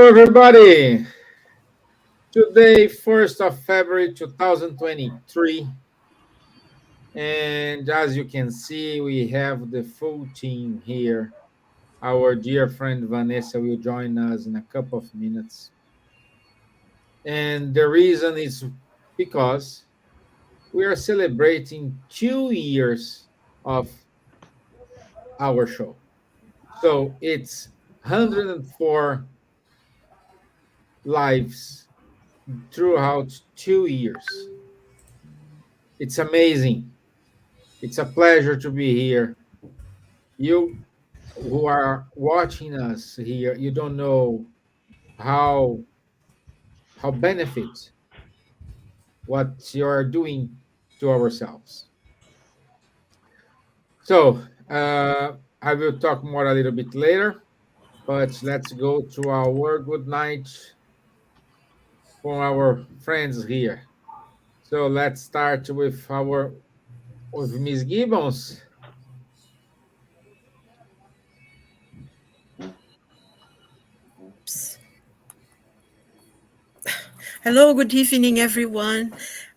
Hello, everybody. Today, 1st of February 2023. And as you can see, we have the full team here. Our dear friend Vanessa will join us in a couple of minutes. And the reason is because we are celebrating 2 years of our show. So it's 104 lives throughout 2 years. It's amazing. It's a pleasure to be here. You who are watching us here, you don't know how benefit what you are doing to ourselves. So I will talk more a little bit later, but let's go to our good night from our friends here. So let's start with Miss Gibbons. Hello, good evening, everyone.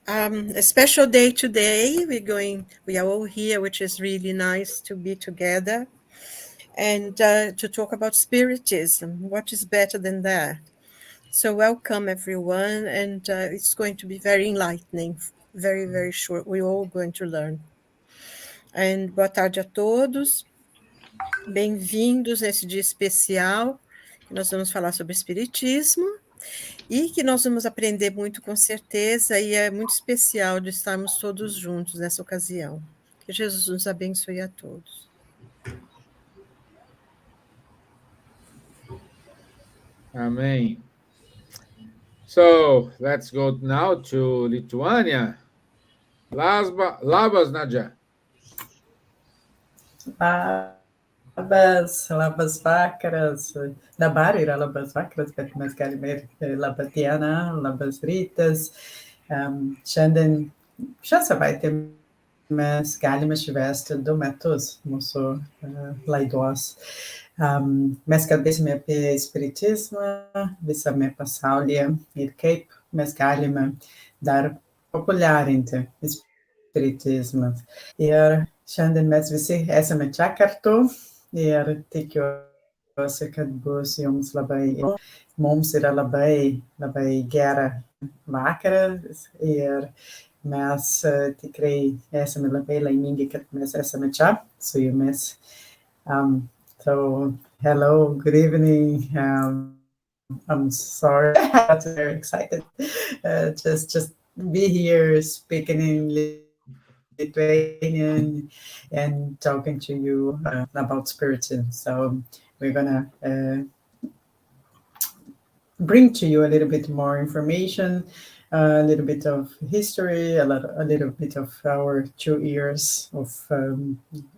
A special day today. We are all here, which is really nice to be together and to talk about Spiritism. What is better than that? So, welcome, everyone, and it's going to be very enlightening, very, very short. We're all going to learn. And boa tarde a todos. Bem-vindos nesse dia especial, que nós vamos falar sobre Espiritismo. E que nós vamos aprender muito com certeza, e é muito especial de estarmos todos juntos nessa ocasião. Que Jesus nos abençoe a todos. Amém. So let's go now to Lithuania. Labas, Nadja. Labas vakaras. Dabar yra labas vakaras, bet mes galime ir labą dieną, labas rytas. Šią savaitę mes galime švęsti 2 metus mūsų laidos. Mes kalbėsime apie spiritizmą visame pasaulyje ir kaip mes galime dar populiarinti spiritizmą. Ir šiandien mes visi esame čia kartu ir tikiuosi, kad bus jums labai įdomu. Mums yra labai, labai gera vakaras ir mes tikrai esame labai laimingi, kad mes esame čia su jumis. So, hello, good evening. I'm sorry, I'm very excited. Just be here speaking in Lithuanian and talking to you about Spiritism. So we're gonna bring to you a little bit more information, a little bit of history, a little bit of our 2 years of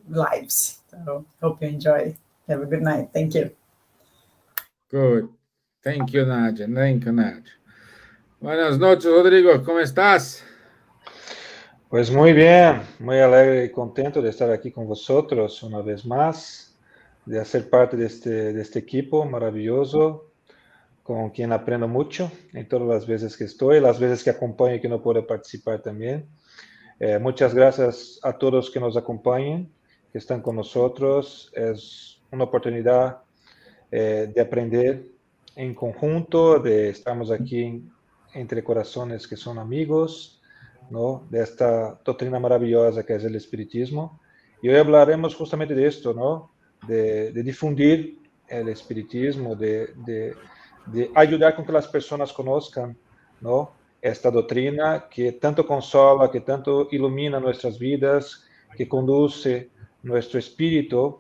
lives. So hope you enjoy. Have a good night. Thank you. Good. Thank you, Nadja. Thank you, Nadja. Buenas noches, Rodrigo. ¿Cómo estás? Pues muy bien, muy alegre y contento de estar aquí con vosotros una vez más, de hacer parte de este equipo maravilloso, con quien aprendo mucho en todas las veces que estoy, las veces que acompaño y que no puedo participar también. Muchas gracias a todos que nos acompañan, que están con nosotros. Es una oportunidad de aprender en conjunto, estamos aquí entre corazones que son amigos, ¿no? De esta doctrina maravillosa que es el espiritismo. Y hoy hablaremos justamente de esto, ¿no? De difundir el espiritismo, de ayudar con que las personas conozcan, ¿no? Esta doctrina que tanto consola, que tanto ilumina nuestras vidas, que conduce nuestro espíritu,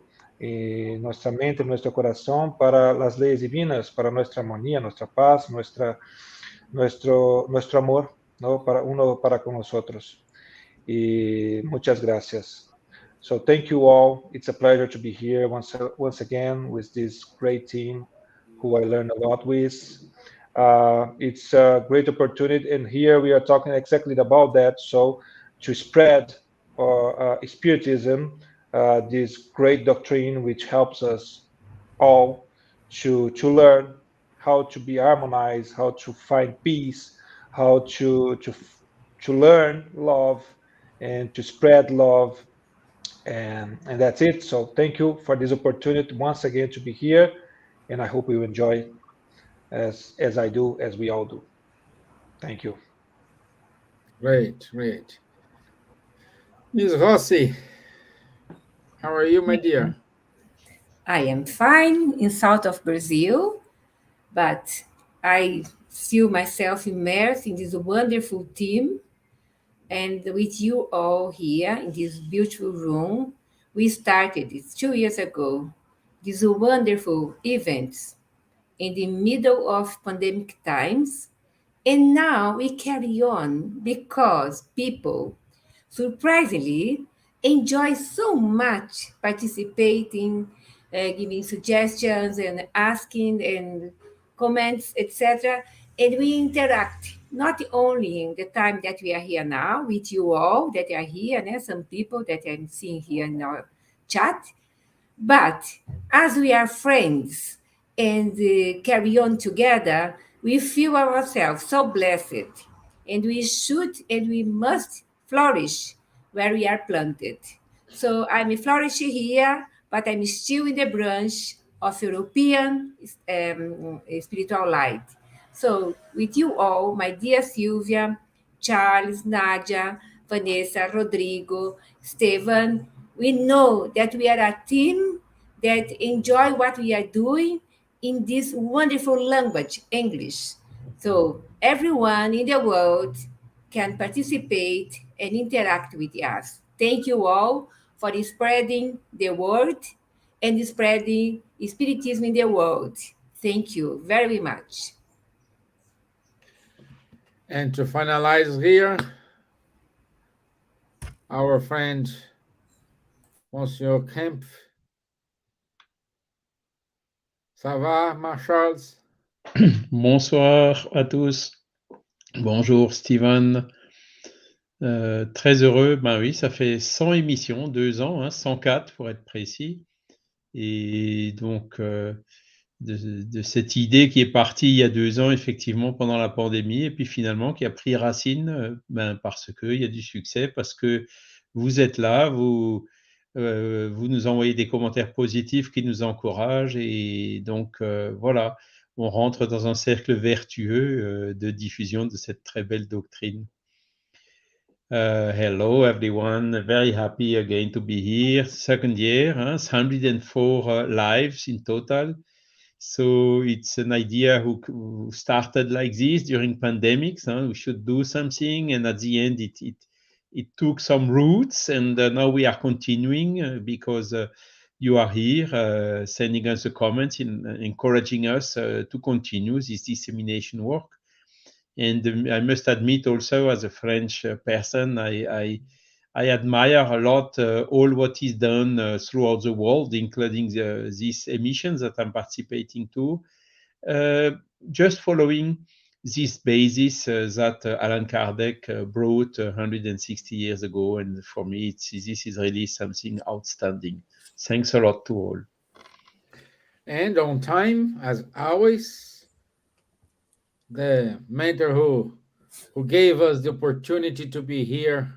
nuestra mente, nuestro corazón para las leyes divinas, para nuestra armonía, nuestra paz, nuestro amor, ¿no? Para con nosotros. Y muchas gracias. So thank you all. It's a pleasure to be here once again with this great team who I learned a lot with. It's a great opportunity, and here we are talking exactly about that. So to spread Spiritism, this great doctrine which helps us all to learn how to be harmonized, how to find peace, how to learn love and to spread love, and that's it. So thank you for this opportunity once again to be here, and I hope you enjoy as I do, as we all do. Thank you. Great, great. Miss Rossi, how are you, my dear? I am fine in south of Brazil, but I feel myself immersed in this wonderful team. And with you all here in this beautiful room, we started it 2 years ago. These wonderful events in the middle of pandemic times. And now we carry on because people surprisingly enjoy so much participating, giving suggestions and asking and comments, etc. And we interact not only in the time that we are here now with you all that are here, and some people that I'm seeing here in our chat, but as we are friends and carry on together, we feel ourselves so blessed. And we should and we must flourish where we are planted. So I'm flourishing here, but I'm still in the branch of European spiritual light. So, with you all, my dear Silvia, Charles, Nadja, Vanessa, Rodrigo, Stevan, we know that we are a team that enjoy what we are doing in this wonderful language, English. So everyone in the world can participate and interact with us. Thank you all for spreading the word and spreading Spiritism in the world. Thank you very much. And to finalize here, our friend Monsieur Kempf. Ça va, ma Charles? Bonsoir à tous. Bonjour Stevan. Très heureux. Ben oui, ça fait 100 émissions, 2 ans, 104 pour être précis. Et donc, de cette idée qui est partie il y a 2 ans, effectivement, pendant la pandémie, et puis finalement qui a pris racine, parce qu'il y a du succès, parce que vous êtes là, vous nous envoyez des commentaires positifs qui nous encouragent, et donc voilà, on rentre dans un cercle vertueux de diffusion de cette très belle doctrine. Hello everyone, very happy again to be here. Second year, 104 lives in total. So it's an idea who started like this during pandemics. We should do something, and at the end it took some roots, and now we are continuing because you are here sending us a comment and encouraging us to continue this dissemination work. And I must admit also, as a French person, I admire a lot all what is done throughout the world, including these emissions that I'm participating to, just following this basis that Allan Kardec brought 160 years ago. And for me, this is really something outstanding. Thanks a lot to all. And on time, as always, the mentor who gave us the opportunity to be here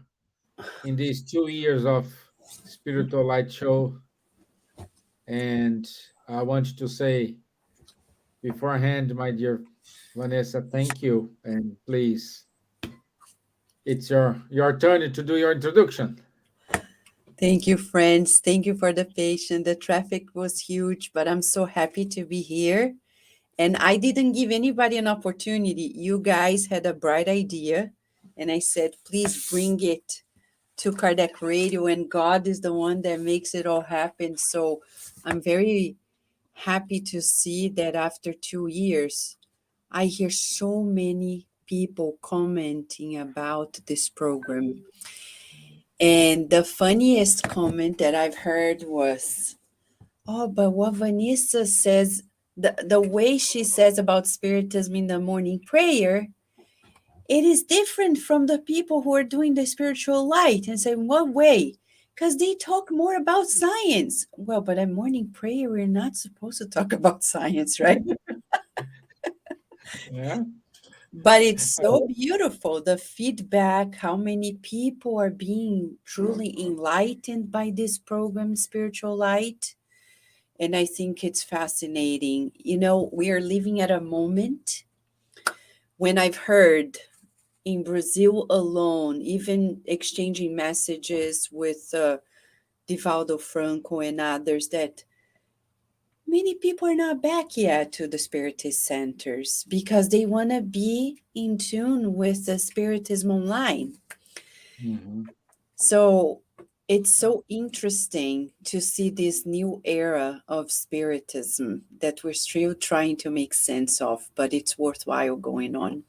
in these 2 years of Spiritual Light Show. And I want to say beforehand, my dear Vanessa, thank you. And please, it's your turn to do your introduction. Thank you, friends. Thank you for the patience. The traffic was huge, but I'm so happy to be here. And I didn't give anybody an opportunity. You guys had a bright idea. And I said, please bring it to Kardec Radio. And God is the one that makes it all happen. So I'm very happy to see that after 2 years, I hear so many people commenting about this program. And the funniest comment that I've heard was, oh, but what Vanessa says, the way she says about Spiritism in the morning prayer, it is different from the people who are doing the spiritual light. And say, what way? Because they talk more about science. Well, but at morning prayer, we're not supposed to talk about science, right? Yeah. But it's so beautiful, the feedback, how many people are being truly enlightened by this program, Spiritual Light. And I think it's fascinating. You know, we are living at a moment when I've heard in Brazil alone, even exchanging messages with Divaldo Franco and others, that many people are not back yet to the Spiritist centers because they want to be in tune with the Spiritism online. Hmm. So it's so interesting to see this new era of Spiritism that we're still trying to make sense of, but it's worthwhile going on.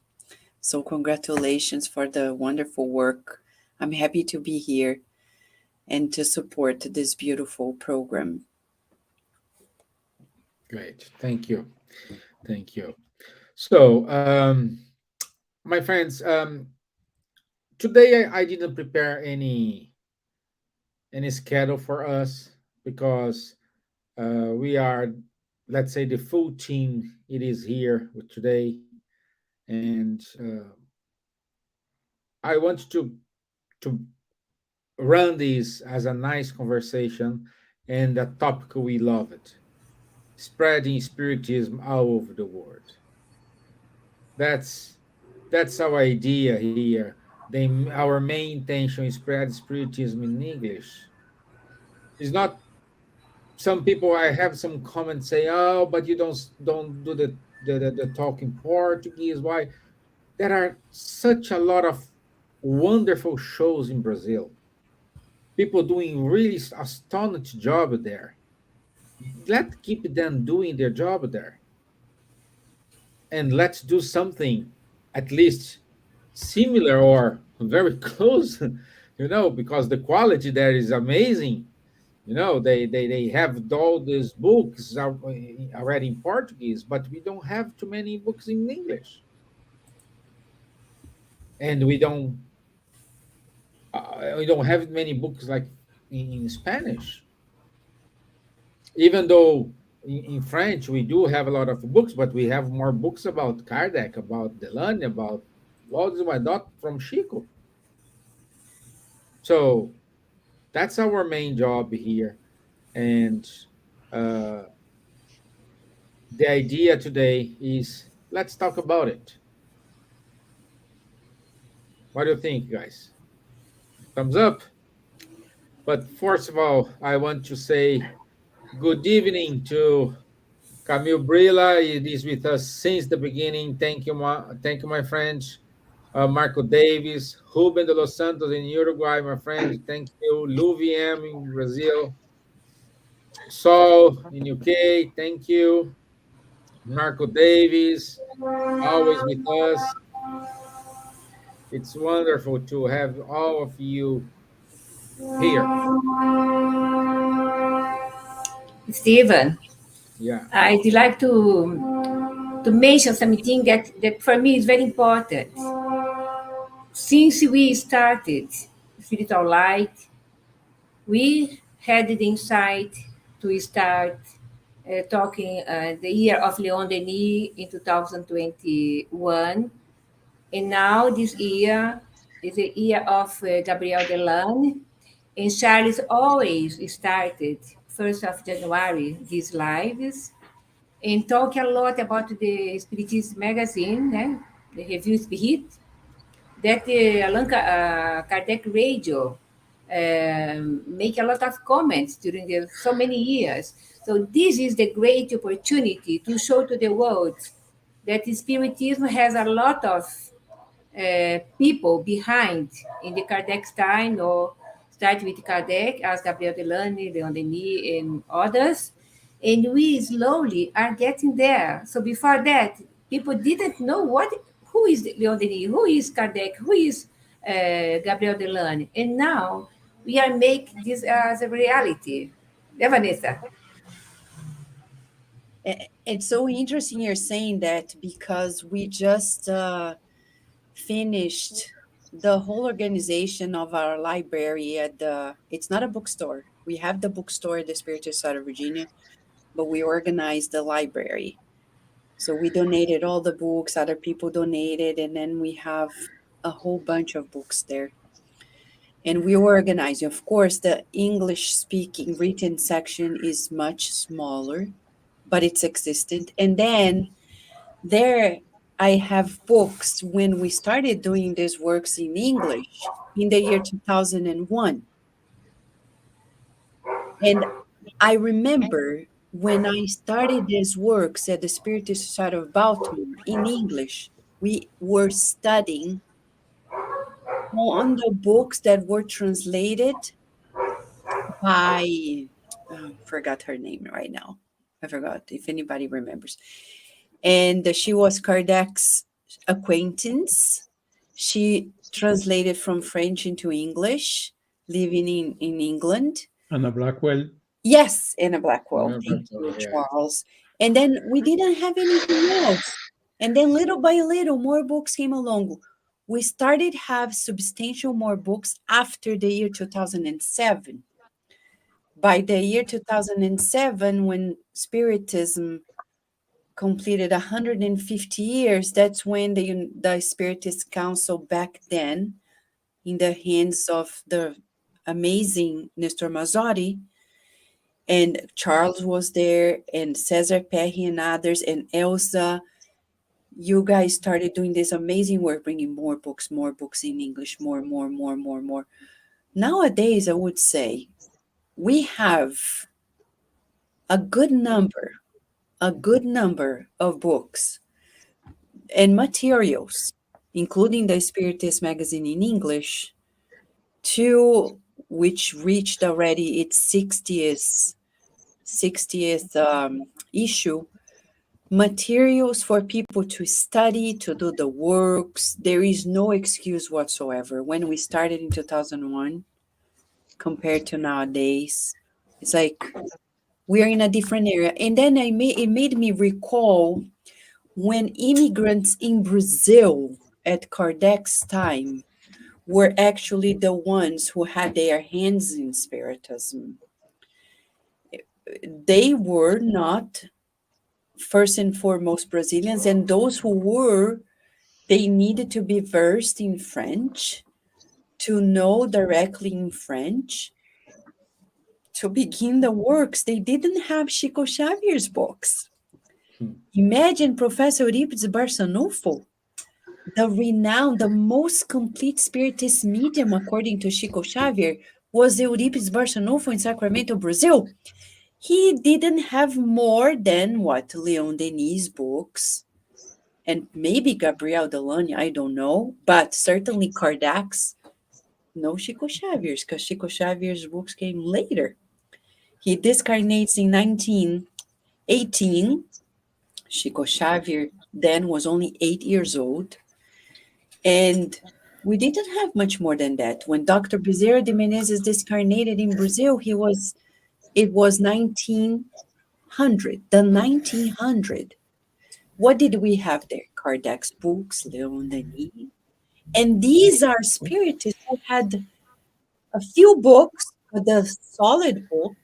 So congratulations for the wonderful work. I'm happy to be here and to support this beautiful program. Great. Thank you. Thank you. So, my friends, today I didn't prepare any schedule for us because we are, let's say, the full team. It is here with today, and I want to run this as a nice conversation and a topic we love it, spreading spiritism all over the world. That's that's our idea here. Our main intention is spread spiritism in English. It's not. Some people, I have some comments say, "Oh, but you don't do the talk in Portuguese." Why? There are such a lot of wonderful shows in Brazil. People doing really astonishing job there. Let's keep them doing their job there, and let's do something at least similar or very close. Because the quality there is amazing. They have all these books already in Portuguese, but we don't have too many books in English, and we don't have many books like in Spanish. Even though in French we do have a lot of books, but we have more books about Kardec, about Delane, about Lourdes Madot from Chico. So that's our main job here, and uh, the idea today is let's talk about it. What do you think, guys? Thumbs up. But first of all, I want to say good evening to Camille Brilla. It is with us since the beginning. Thank you, my friends. Marco Davis, Ruben de los Santos in Uruguay, my friend. Thank you. Luviem in Brazil. Saul in UK. Thank you. Marco Davis, always with us. It's wonderful to have all of you here. Stevan, Yeah. I'd like to mention something that for me is very important. Since we started Spiritual Light, we had the insight to start talking the year of Leon Denis in 2021. And now this year is the year of Gabriel Delanne. And Charles always started 1st of January these lives and talk a lot about the Spiritism magazine, the Review Spirit, that Kardec Radio make a lot of comments during so many years. So this is the great opportunity to show to the world that Spiritism has a lot of people behind in the Kardec time, or start with Kardec, as Gabriel Delane, Leon Denis, and others. And we slowly are getting there. So before that, people didn't know who is Leon Denis, who is Kardec, who is Gabriel Delane. And now we are making this as a reality. Yeah, Vanessa? It's so interesting you're saying that because we just finished the whole organization of our library at it's not a bookstore. We have the bookstore at the Spiritist side of Virginia, but we organized the library. So we donated all the books, other people donated, and then we have a whole bunch of books there. And we organize. Of course, the English speaking written section is much smaller, but it's existent. And then there I have books when we started doing these works in English in the year 2001. And I remember when I started these works at the Spiritist Society of Baltimore in English, we were studying on the books that were translated by, forgot her name right now. I forgot if anybody remembers. And she was Kardec's acquaintance. She translated from French into English, living in England. Anna Blackwell. Yes, Anna Blackwell. Thank Bertozzo, you, yeah. Charles. And then we didn't have anything else. And then little by little, more books came along. We started have substantial more books after the year 2007. By the year 2007, when Spiritism completed 150 years, that's when the Spiritist Council back then, in the hands of the amazing Nestor Mazzotti, and Charles was there, and Cesar Perry and others, and Elsa. You guys started doing this amazing work, bringing more books in English, more. Nowadays, I would say we have a good number of books and materials, including the Spiritist magazine in English, to which reached already its 60th issue, materials for people to study, to do the works. There is no excuse whatsoever. When we started in 2001, compared to nowadays, it's like we're in a different area. And then it made me recall when immigrants in Brazil at Kardec's time were actually the ones who had their hands in Spiritism. They were not first and foremost Brazilians, and those who were, they needed to be versed in French, to know directly in French, to begin the works. They didn't have Chico Xavier's books. Imagine Professor Euripides Barçanufo, the renowned, the most complete Spiritist medium, according to Chico Xavier, was Euripides Barçanufo in Sacramento, Brazil. He didn't have more than what Leon Denis' books, and maybe Gabriel Delany, I don't know, but certainly Kardec's, no Chico Xavier's, because Chico Xavier's books came later. He discarnates in 1918. Chico Xavier then was only 8 years old. And we didn't have much more than that. When Dr. Bezerra de Menezes discarnated in Brazil, it was 1900, the 1900. What did we have there? Kardec's books, Leon Denis. And these are Spiritists who had a few books, but the solid books,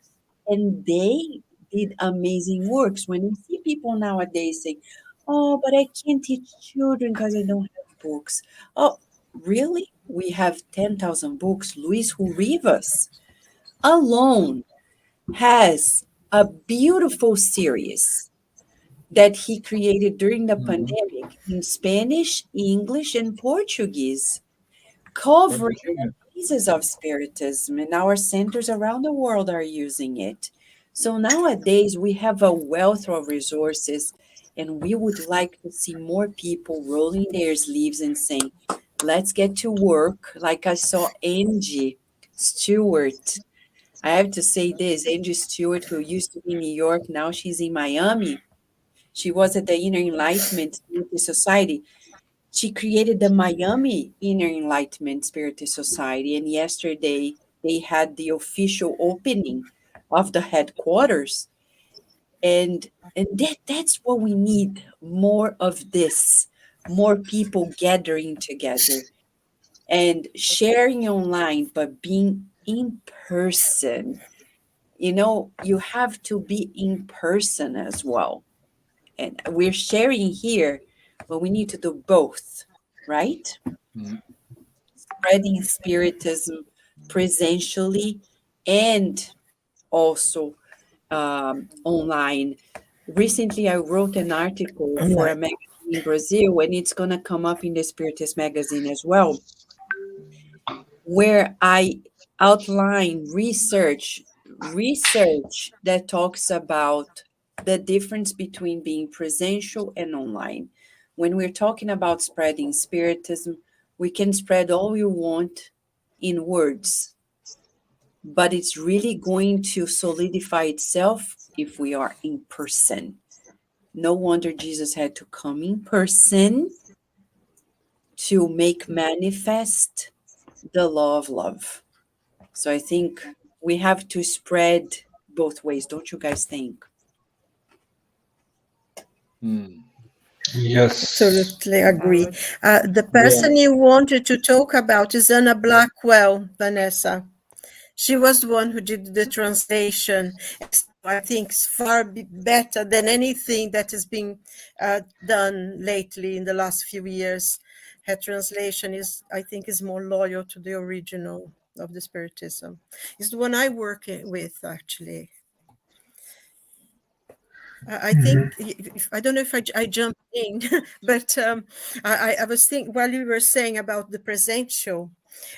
and they did amazing works. When you see people nowadays saying, oh, but I can't teach children because I don't have books. Oh, really? We have 10,000 books. Luis Rivas alone has a beautiful series that he created during the pandemic in Spanish, English, and Portuguese, covering the bases of Spiritism, and our centers around the world are using it. So nowadays we have a wealth of resources, and we would like to see more people rolling their sleeves and saying, let's get to work. Like I saw Angie Stewart. I have to say this, Angie Stewart, who used to be in New York, now she's in Miami. She was at the Inner Enlightenment Spiritist Society. She created the Miami Inner Enlightenment Spiritist Society, and yesterday they had the official opening of the headquarters. And that's what we need, more of this, more people gathering together and sharing online, but being in person. You know, you have to be in person as well. And we're sharing here, but we need to do both, right? Spreading Spiritism presentially and also online. Recently, I wrote an article for a magazine in Brazil, and it's going to come up in the Spiritist magazine as well, where I outline research that talks about the difference between being presential and online. When we're talking about spreading Spiritism, we can spread all we want in words, but it's really going to solidify itself if we are in person. No wonder Jesus had to come in person to make manifest the law of love. So I think we have to spread both ways, don't you guys think? Yes. Absolutely agree. The person you wanted to talk about is Anna Blackwell, Vanessa. She was the one who did the translation. I think it's far better than anything that has been done lately in the last few years. Her translation is, I think, is more loyal to the original of the Spiritism. It's the one I work with, actually. I think, I don't know if I jumped in, but I was thinking, while you were saying about the presential,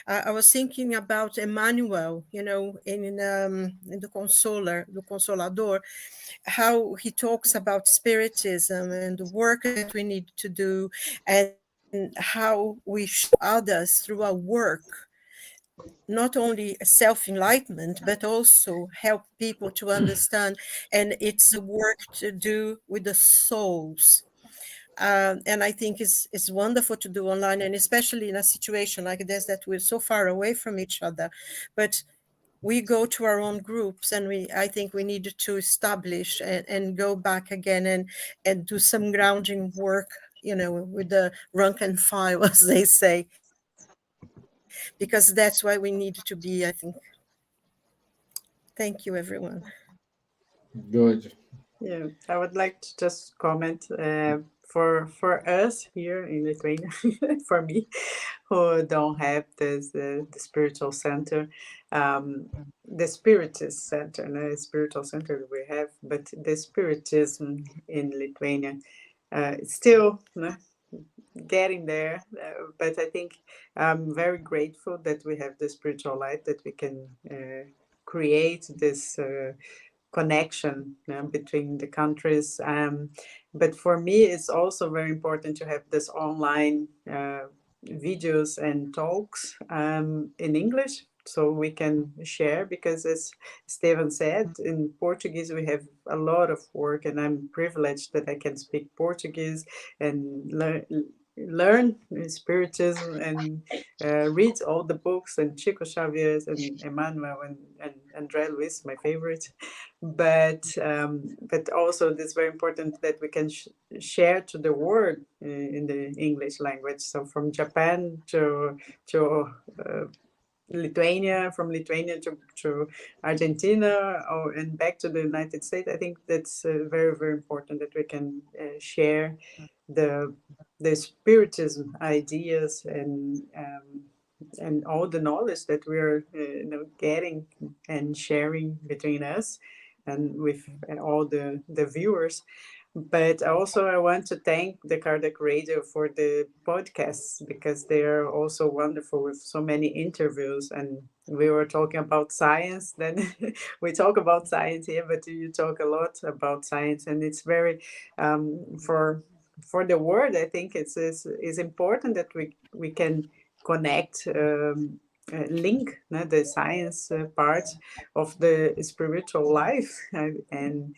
I was thinking about Emmanuel, in the Consolador, how he talks about Spiritism and the work that we need to do, and how we show others through our work, not only self-enlightenment, but also help people to understand. And it's a work to do with the souls. And I think it's wonderful to do online, and especially in a situation like this that we're so far away from each other. But we go to our own groups, and I think we need to establish and go back again and do some grounding work, with the rank and file, as they say, because that's why we need to be, I think. Thank you, everyone. Good. Yeah, I would like to just comment for us here in Lithuania, for me, who don't have this the spiritual center, the Spiritist center, no spiritual center that we have, but the Spiritism in Lithuania, it's still getting there. But I think I'm very grateful that we have the spiritual light, that we can create this connection between the countries. But for me, it's also very important to have this online videos and talks in English, so we can share, because as Stevan said, in Portuguese we have a lot of work, and I'm privileged that I can speak Portuguese and learn Spiritism and read all the books, and Chico Xavier's and Emmanuel and André Luis, my favorite. But also it's very important that we can share to the world in the English language. So from Japan to Lithuania, from Lithuania to Argentina, and back to the United States. I think that's very, very important that we can share the Spiritism ideas and all the knowledge that we're getting and sharing between us and with all the viewers. But also I want to thank the Kardec Radio for the podcasts, because they are also wonderful with so many interviews. And we were talking about science, then we talk about science here, but you talk a lot about science, and it's very for the world. I think it's important that we can connect, link the science part of the spiritual life. And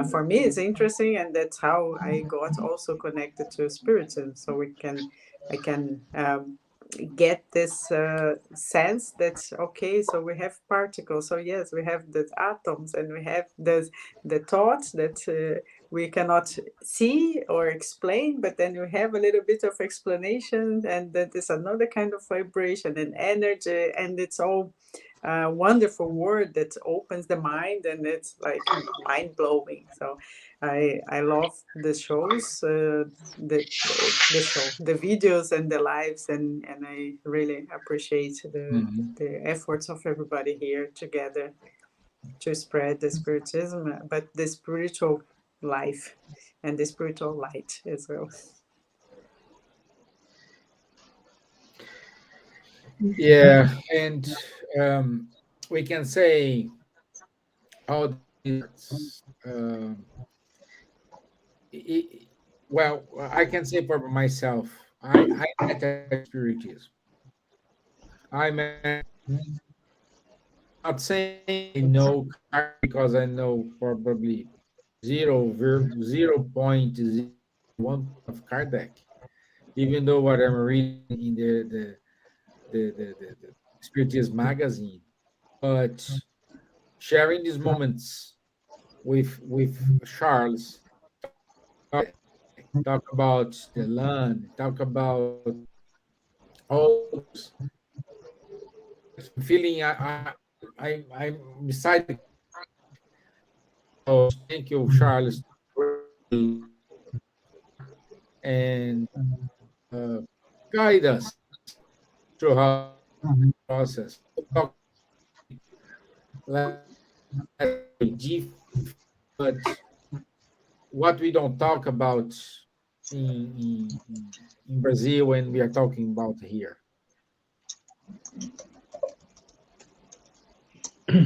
for me it's interesting, and that's how I got also connected to spiritism. So I can get this sense that, okay, so we have particles, so yes, we have the atoms, and we have the thoughts that we cannot see or explain, but then we have a little bit of explanation, and that is another kind of vibration and energy, and it's all a wonderful word that opens the mind, and it's like mind blowing. So I love the shows, the show, the videos and the lives, and I really appreciate Mhm. the efforts of everybody here together to spread the spiritism, but the spiritual life and the spiritual light as well. Yeah, and um, we can say all these. I- well, I can say for myself, I met a spiritism. I met. Not saying I know Kardec because I know probably 0.01 of Kardec, even though what I'm reading in the Spiritism magazine, but sharing these moments with Charles, talk about the land, talk about all those. I'm feeling I'm beside the couch. Thank you, Charles, and uh, guide us through how process. Talk like deep, but what we don't talk about in Brazil when we are talking about here.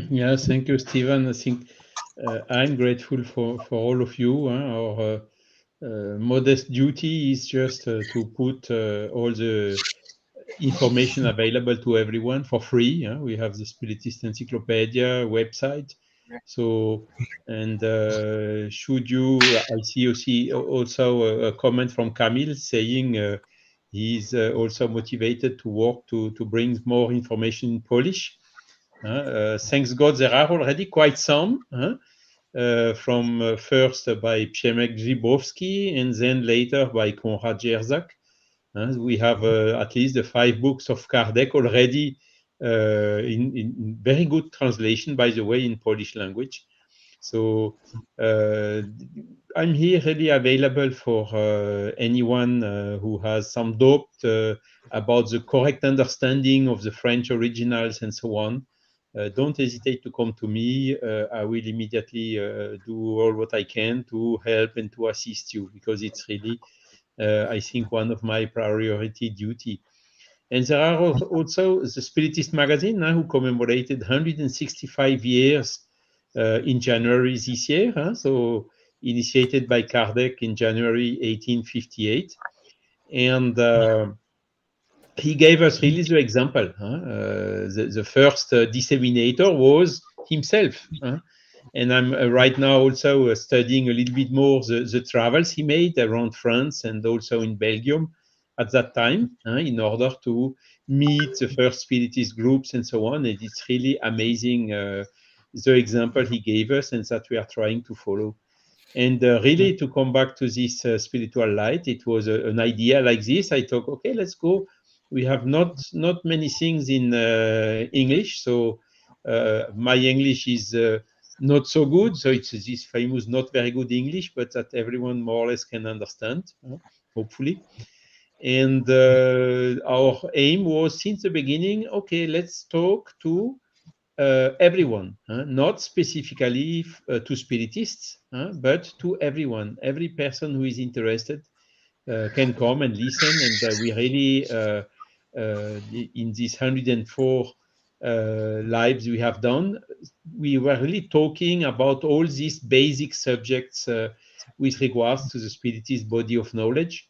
Yes, thank you, Stevan. I think I'm grateful for all of you. Our modest duty is just to put all the information available to everyone for free. We have the Spiritist Encyclopedia website. So, and should you, I see also a comment from Camille saying he's also motivated to work to bring more information in Polish. Thanks God, there are already quite some. From first by Przemek Grzybowski and then later by Konrad Jerzak. We have at least the 5 books of Kardec already in very good translation, by the way, in Polish language. So I'm here really available for anyone who has some doubt about the correct understanding of the French originals and so on. Don't hesitate to come to me. I will immediately do all what I can to help and to assist you, because it's really, I think, one of my priority duty. And there are also the Spiritist magazine who commemorated 165 years in January this year. So initiated by Kardec in January 1858. And he gave us really the example. The first disseminator was himself. And I'm right now also studying a little bit more the travels he made around France and also in Belgium at that time, in order to meet the first Spiritist groups and so on. And it's really amazing the example he gave us and that we are trying to follow. And really, to come back to this spiritual light, it was an idea like this. I thought, okay, let's go. We have not many things in English, so my English is not so good. So it's this famous not very good English, but that everyone more or less can understand, hopefully. And our aim was since the beginning, okay, let's talk to everyone, not specifically to spiritists, but to everyone. Every person who is interested can come and listen. And we really, in these 104 lives we have done, we were really talking about all these basic subjects with regards to the spiritist body of knowledge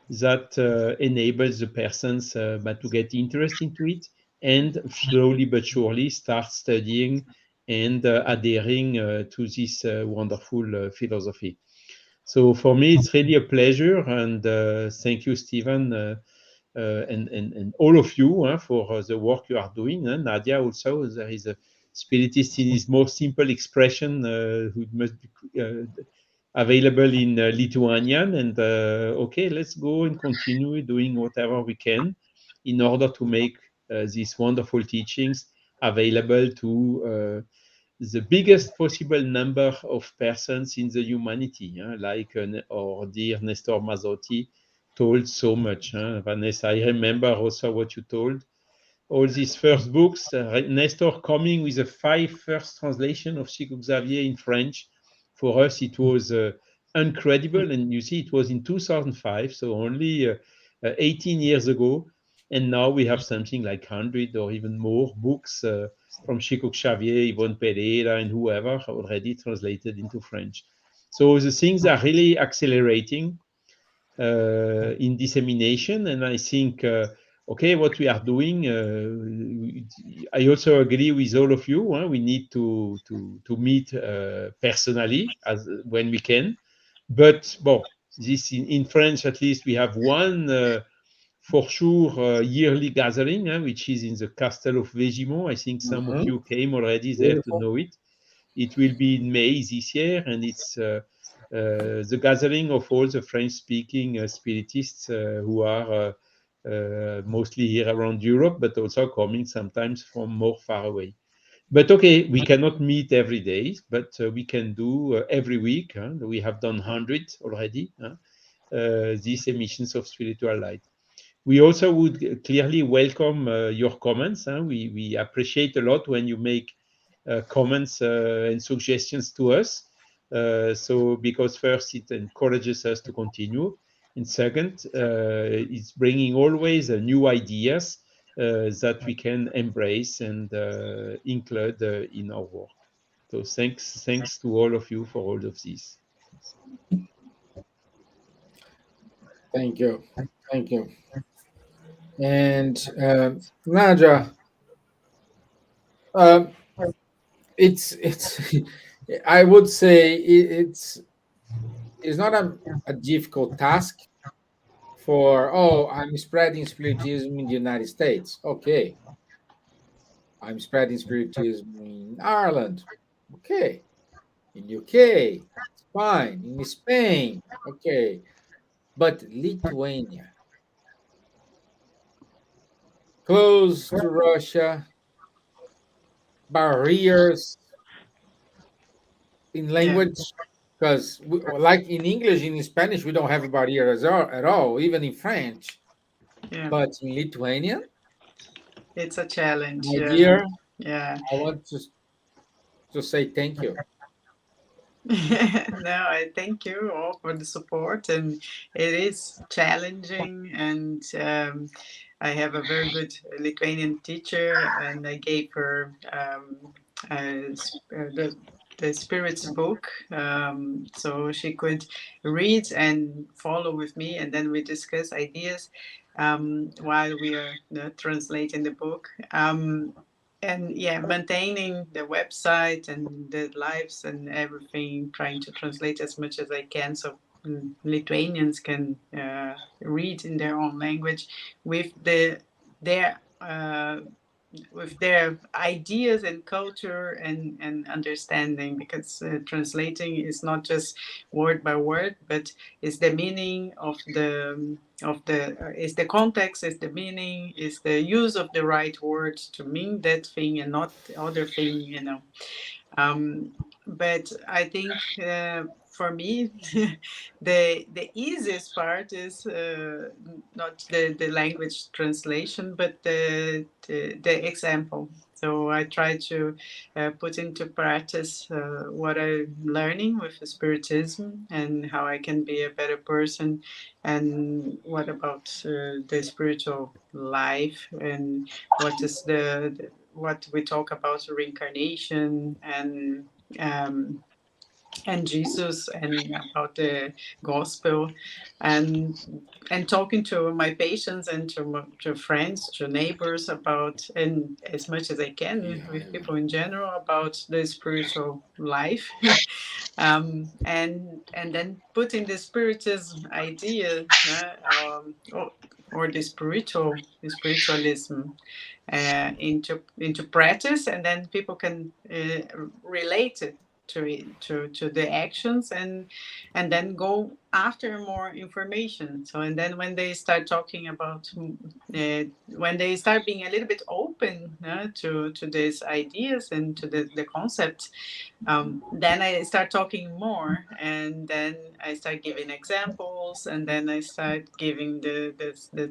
that enables the persons to get interest into it, and slowly but surely start studying and adhering to this wonderful philosophy. So for me, it's really a pleasure, and thank you, Stevan, and all of you for the work you are doing. Nadja also, there is a spiritist in his most simple expression who must be available in Lithuanian. And okay, let's go and continue doing whatever we can in order to make these wonderful teachings available to the biggest possible number of persons in the humanity, like our dear Nestor Mazzotti told so much. Vanessa, I remember also what you told. All these first books, Nestor coming with the 5 first translation of Chico Xavier in French. For us, it was incredible. And you see, it was in 2005, so only 18 years ago. And now we have something like 100 or even more books from Chico Xavier, Yvonne Pereira, and whoever already translated into French. So the things are really accelerating in dissemination. And I think, okay, what we are doing, I also agree with all of you. We need to meet personally as when we can. But well, this in French at least we have one for sure yearly gathering, which is in the Castle of Végimont. I think some of you came already there to Beautiful. know it. It will be in May this year, and it's the gathering of all the French-speaking spiritists who are mostly here around Europe, but also coming sometimes from more far away. But okay, we cannot meet every day, but we can do every week. We have done 100 already, these emissions of spiritual light. We also would clearly welcome your comments. We appreciate a lot when you make comments and suggestions to us. So because first, it encourages us to continue. And second, it's bringing always new ideas that we can embrace and include in our work. So thanks to all of you for all of this. Thank you. Thank you. And Nadja, um, it's I would say it's not a difficult task for, oh, I'm spreading spiritism in the United States. Okay. I'm spreading spiritism in Ireland. Okay. In UK, it's fine. In Spain, okay. But Lithuania, close to Russia, barriers in Yeah, language, because like in English, in Spanish, we don't have a barrier at all, even in French. yeah. But in Lithuanian, It's a challenge. my Yeah, dear, yeah. I want to say thank you. No, I thank you all for the support, and it is challenging. And I have a very good Lithuanian teacher, and I gave her the Spirits book, so she could read and follow with me, and then we discuss ideas while we are translating the book. And yeah, maintaining the website and the lives and everything, trying to translate as much as I can so Lithuanians can read in their own language with their with their ideas and culture and understanding, because translating is not just word by word, but is the meaning of the is the context, is the meaning, is the use of the right words to mean that thing and not the other thing, but I think for me, the easiest part is not the language translation, but the example. So I try to put into practice what I'm learning with Spiritism and how I can be a better person, and what about the spiritual life, and what is what we talk about reincarnation um, and Jesus, and about the gospel, and talking to my patients and to friends, to neighbors about, and as much as I can Yeah, with people in general, about the spiritual life. And then putting the spiritism idea or the spiritualism into practice, and then people can relate it to the actions, and then go after more information. So, and then when they start talking about when they start being a little bit open to these ideas and to the concepts, then I start talking more, and then I start giving examples, and then I start giving the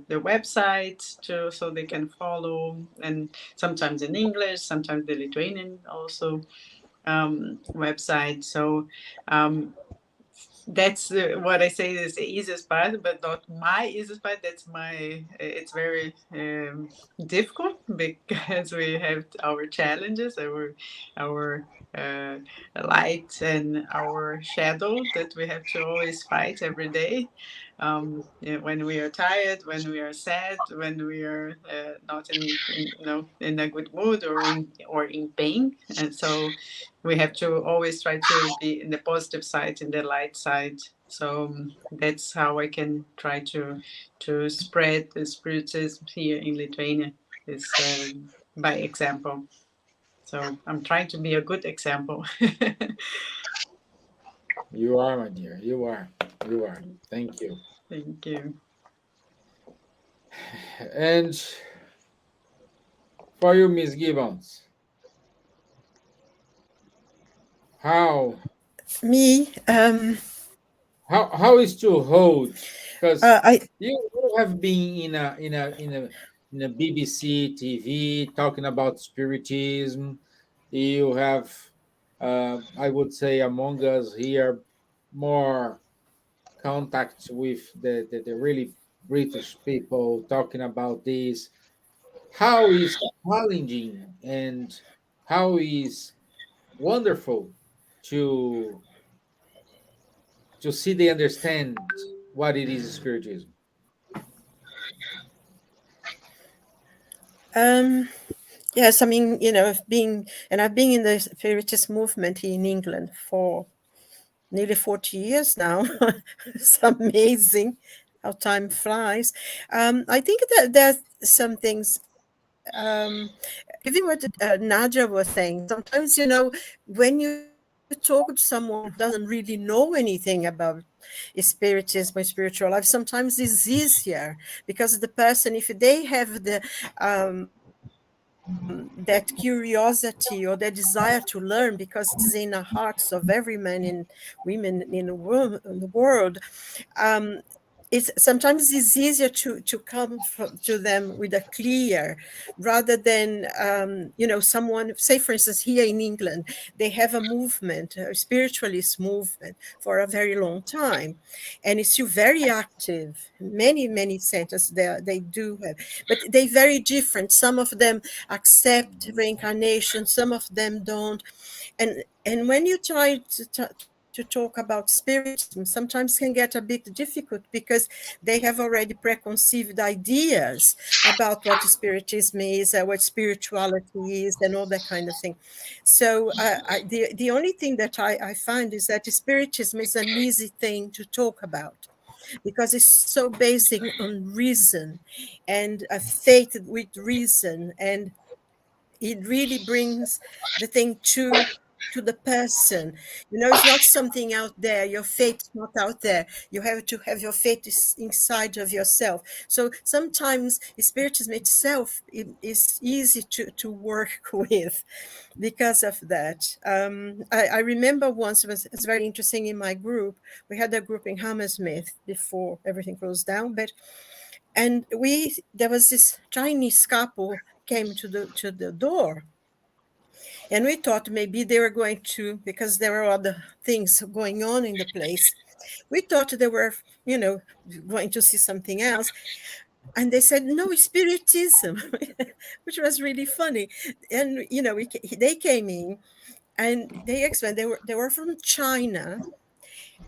website to so they can follow, and sometimes in English, sometimes the Lithuanian also website. So that's what I say is the easiest part, but not my easiest part. That's my. It's very difficult because we have our challenges, our uh, light and our shadow that we have to always fight every day. Yeah, when we are tired, when we are sad, when we are not in in a good mood or in pain, and so we have to always try to be in the positive side, in the light side. So that's how I can try to spread the spiritism here in Lithuania, is by example. So I'm trying to be a good example. You are, my dear. You are. You are. Thank you. Thank you. And for you, Miss Gibbons, how Me, how is to hold? Because I you have been in a BBC TV talking about spiritism. You have, I would say, among us here, more contact with the really British people talking about this. How is challenging and how is wonderful to see they understand what it is spiritism. um, yes, I mean, I've been in the Spiritist movement here in England for nearly 40 years now. It's amazing how time flies. I think that there's some things, even what Nadja was saying, sometimes, when you talk to someone who doesn't really know anything about spiritism or spiritual life, sometimes it's easier because the person, if they have that curiosity or the desire to learn, because it is in the hearts of every man and women in the world, um, it's sometimes it's easier to come to them with a clear, rather than someone, say for instance here in England, they have a movement, a spiritualist movement, for a very long time, and it's still very active. Many centers there they do have, but they very different. Some of them accept reincarnation, some of them don't. And when you try to talk about spiritism, sometimes can get a bit difficult because they have already preconceived ideas about what spiritism is, what spirituality is, and all that kind of thing. So the only thing that I find is that spiritism is an easy thing to talk about because it's so based on reason and a faith with reason, and it really brings the thing to the person. It's not something out there. Your faith's not out there. You have to have your faith inside of yourself. So sometimes spiritism itself is easy to work with because of that. I remember once, it was very interesting in my group. We had a group in Hammersmith before everything closed down, and there was this Chinese couple came to the door, and we thought maybe they were going to, because there were other things going on in the place, we thought they were going to see something else, and they said no, spiritism. Which was really funny. And they came in and they explained they were from China,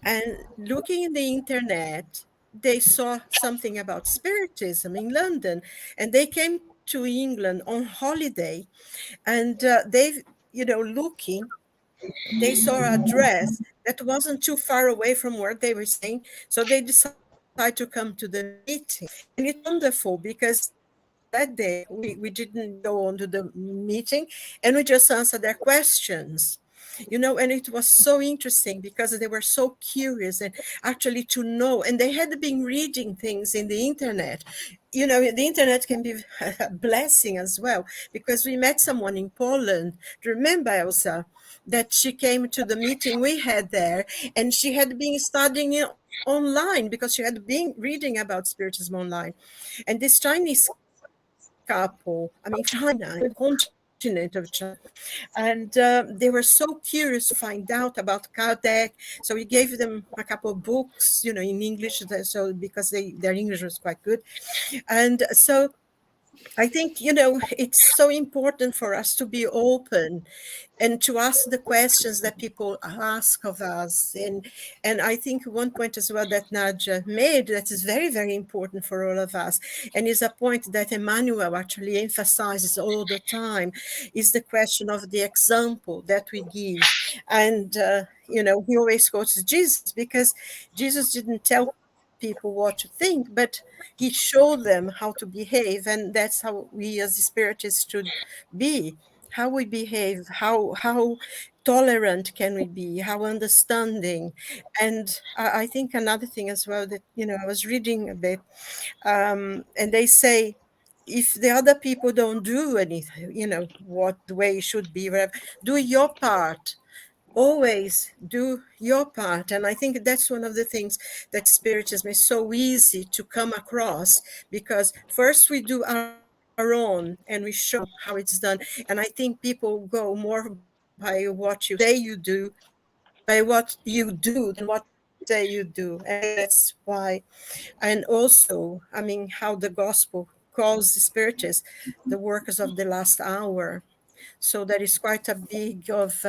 and looking in the internet, they saw something about spiritism in London, and they came to England on holiday, and they, looking, they saw a dress that wasn't too far away from where they were staying, so they decided to come to the meeting. And it's wonderful because that day we didn't go on to the meeting, and we just answered their questions. And it was so interesting because they were so curious and actually to know, and they had been reading things in the internet. The internet can be a blessing as well, because we met someone in Poland. Do you remember, Elsa, that she came to the meeting we had there, and she had been studying it online because she had been reading about Spiritism online. And this Chinese couple, I mean, China, in the continent of China, and they were so curious to find out about Kardec. So we gave them a couple of books, in English, so because their English was quite good. And so I think, it's so important for us to be open and to ask the questions that people ask of us. And I think one point as well that Nadja made that is very, very important for all of us, and is a point that Emmanuel actually emphasizes all the time, is the question of the example that we give. And, he always quotes Jesus, because Jesus didn't tell people what to think, but he showed them how to behave. And that's how we as spiritists should be, how we behave, how tolerant can we be, how understanding. And I think another thing as well that, I was reading a bit, and they say, if the other people don't do anything, what the way it should be, whatever, do your part. Always do your part. And I think that's one of the things that Spiritism is so easy to come across, because first we do our own and we show how it's done. And I think people go more by what you say you do, by what you do, than what you say you do. And I think that's why. And also, I mean, how the gospel calls the Spiritists the workers of the last hour. So that is quite a big of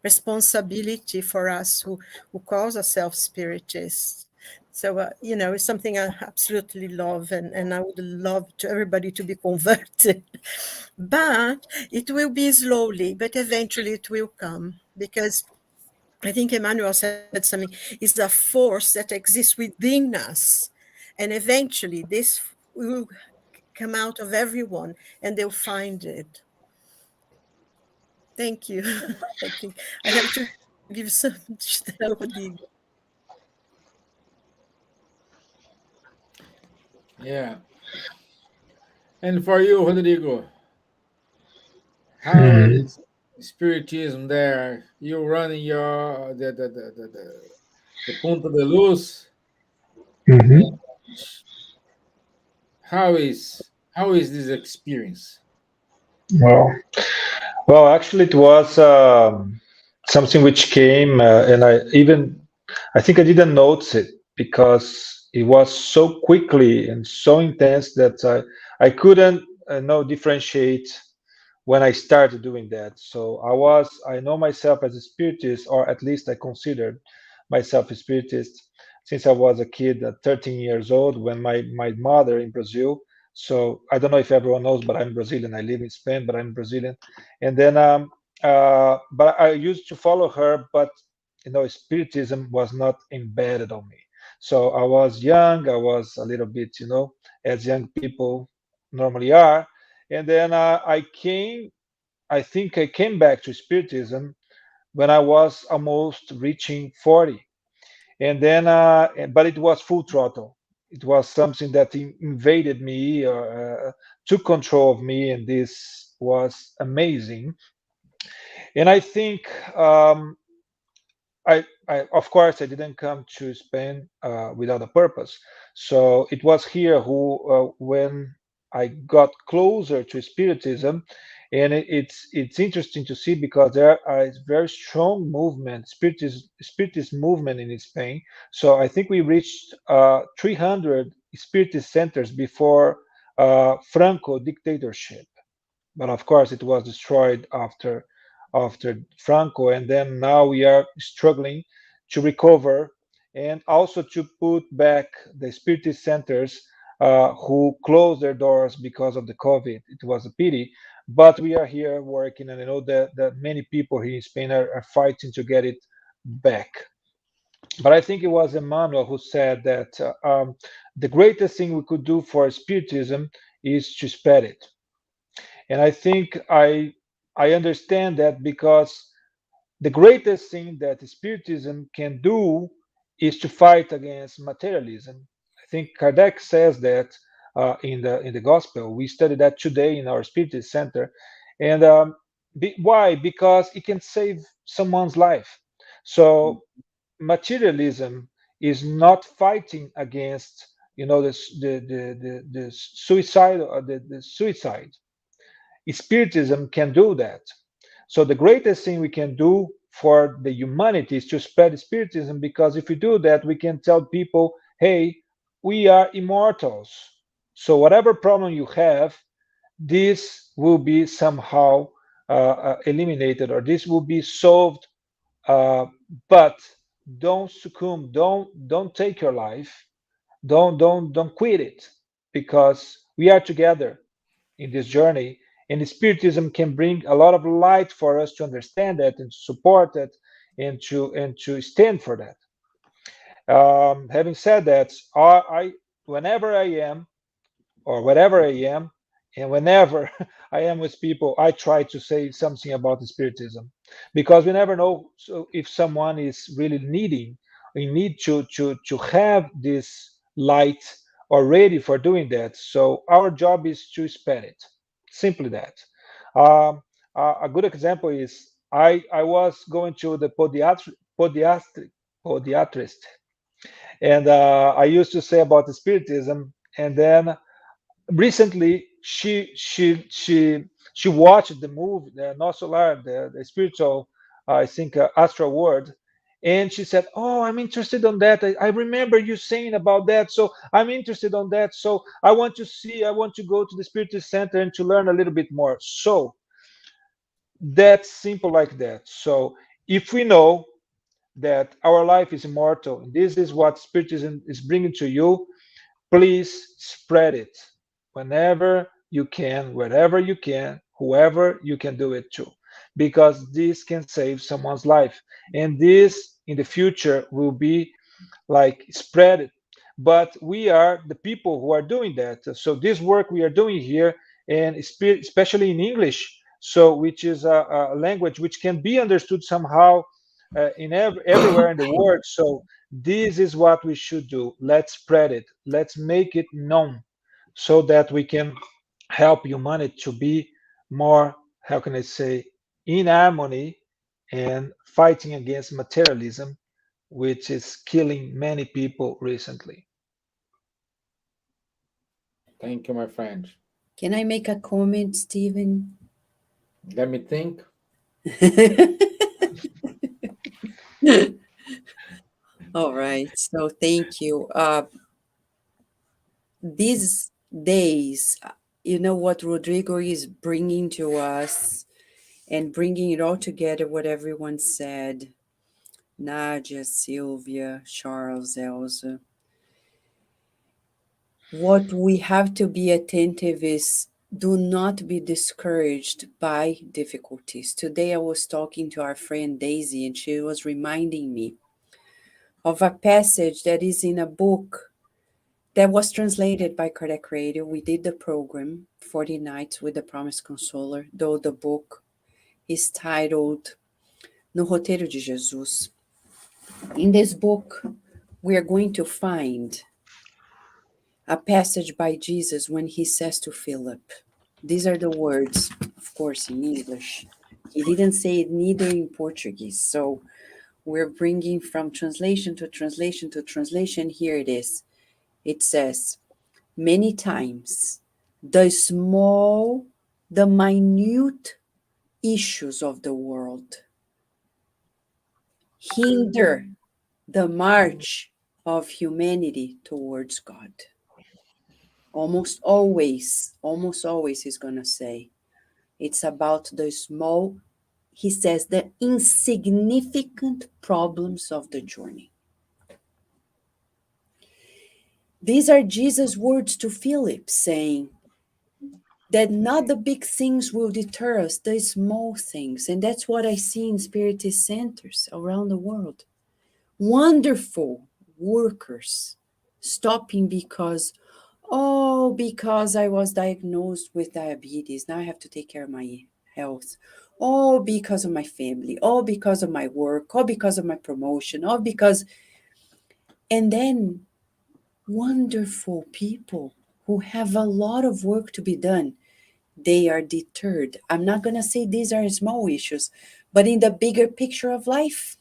responsibility for us who calls ourselves spiritists. So, it's something I absolutely love, and I would love to everybody to be converted. But it will be slowly, but eventually it will come, because I think Emmanuel said something, is a force that exists within us. And eventually this will come out of everyone and they'll find it. Thank you. I think I have to give some to Rodrigo. Yeah. And for you, Rodrigo, how Mhm. is spiritism there? You running your the Punta de Luz, and Mhm. how is this experience? Well, well, actually, it was something which came, and I think I didn't notice it because it was so quickly and so intense that I couldn't know differentiate when I started doing that. So I know myself as a spiritist, or at least I considered myself a spiritist since I was a kid at 13 years old when my mother in Brazil. So I don't know if everyone knows, but I'm Brazilian. I live in Spain, but I'm Brazilian. And then, but I used to follow her, but spiritism was not embedded on me. So I was young. I was a little bit, as young people normally are. And then I think I came back to Spiritism when I was almost reaching 40. And then, but it was full throttle. It was something that invaded me, took control of me, and this was amazing. And I think of course, I didn't come to Spain without a purpose. So it was here when I got closer to Spiritism, and it's interesting to see because there are very strong movement, Spiritist movement in Spain. So I think we reached 300 Spiritist centers before Franco dictatorship, but of course it was destroyed after Franco, and then now we are struggling to recover and also to put back the spiritist centers who closed their doors because of the COVID. It was a pity, but we are here working, and I know that many people here in Spain are fighting to get it back. But I think it was Emmanuel who said that the greatest thing we could do for spiritism is to spread it. And I think I understand that because the greatest thing that Spiritism can do is to fight against materialism. I think Kardec says that in the Gospel. We studied that today in our Spiritist Center, and why? Because it can save someone's life. So materialism is not fighting against, the suicide or the suicide. Spiritism can do that. So the greatest thing we can do for the humanity is to spread Spiritism, because if we do that, we can tell people, hey, we are immortals. So whatever problem you have, this will be somehow eliminated, or this will be solved. uh, but don't succumb, don't take your life, don't quit it, because we are together in this journey, and Spiritism can bring a lot of light for us to understand that and to support it, and to stand for that. Having said that, whenever I am, or wherever I am, and whenever I am with people, I try to say something about the Spiritism, because we never know, so if someone is really needing, we need to have this light or ready for doing that. So our job is to spread it. Simply that. Um, a good example is I was going to the podiatrist, and I used to say about the Spiritism, and then recently she watched the movie, the No Solar, the spiritual, I think, astral world, and she said, oh, I'm interested on that. I remember you saying about that, so I'm interested on that. So I want to go to the Spiritist Center and to learn a little bit more. So that's simple like that. So if we know that our life is immortal, and this is what Spiritism is bringing to you, please spread it whenever you can, wherever you can, whoever you can do it to, because this can save someone's life. And this in the future will be like spread it. But we are the people who are doing that. So this work we are doing here, and especially in English, so which is a language which can be understood somehow in everywhere in the world. So this is what we should do. Let's spread it. Let's make it known, so that we can help humanity to be more, how can I say, in harmony, and fighting against materialism, which is killing many people recently. Thank you, my friend. Can I make a comment, Steven? Let me think. All right. So thank you. These days, you know what Rodrigo is bringing to us and bringing it all together, what everyone said. Nadja, Silvia, Charles, Elsa. What we have to be attentive is do not be discouraged by difficulties. Today I was talking to our friend Daisy, and she was reminding me of a passage that is in a book that was translated by Kardec Radio. We did the program, 40 Nights with the Promised Consoler, though the book is titled No Roteiro de Jesus. In this book, we are going to find a passage by Jesus when he says to Philip, these are the words, of course, in English. He didn't say it neither in Portuguese. So we're bringing from translation to translation to translation. Here it is. It says, many times the minute issues of the world hinder the march of humanity towards God. Almost always, he's going to say, it's about the small, he says, the insignificant problems of the journey. These are Jesus' words to Philip, saying that not the big things will deter us, the small things. And that's what I see in Spiritist centers around the world. Wonderful workers stopping because I was diagnosed with diabetes. Now I have to take care of my health. All because of my family, all because of my work, all because of my promotion, all because. And then wonderful people who have a lot of work to be done, they are deterred. I'm not going to say these are small issues, but in the bigger picture of life,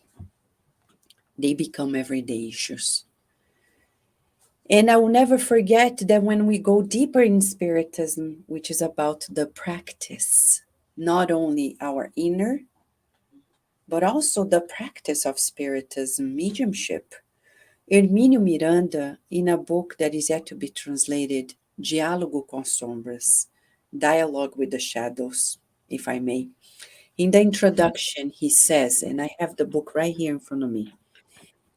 they become everyday issues. And I will never forget that when we go deeper in Spiritism, which is about the practice, not only our inner, but also the practice of Spiritism, mediumship. Hermínio Miranda, in a book that is yet to be translated, Diálogo com Sombras, Dialogue with the Shadows, if I may. In the introduction, he says, and I have the book right here in front of me,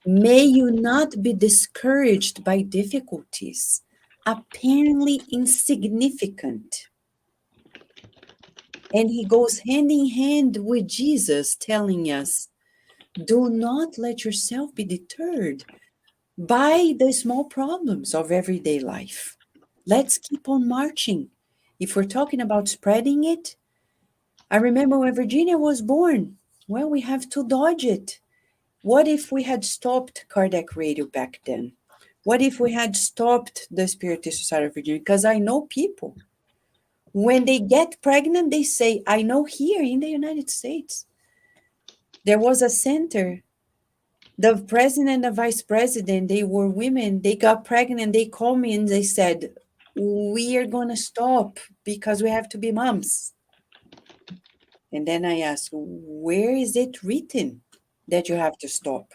may you not be discouraged by difficulties, apparently insignificant. And he goes hand in hand with Jesus telling us, do not let yourself be deterred by the small problems of everyday life. Let's keep on marching. If we're talking about spreading it, I remember when Virginia was born, well, we have to dodge it. What if we had stopped cardiac radio back then? What if we had stopped the Spiritist Society of Virginia? Because I know people, when they get pregnant, they say, I know here in the United States, there was a center. The president and the vice president, they were women. They got pregnant. They called me and they said, we are going to stop because we have to be moms. And then I asked, where is it written that you have to stop?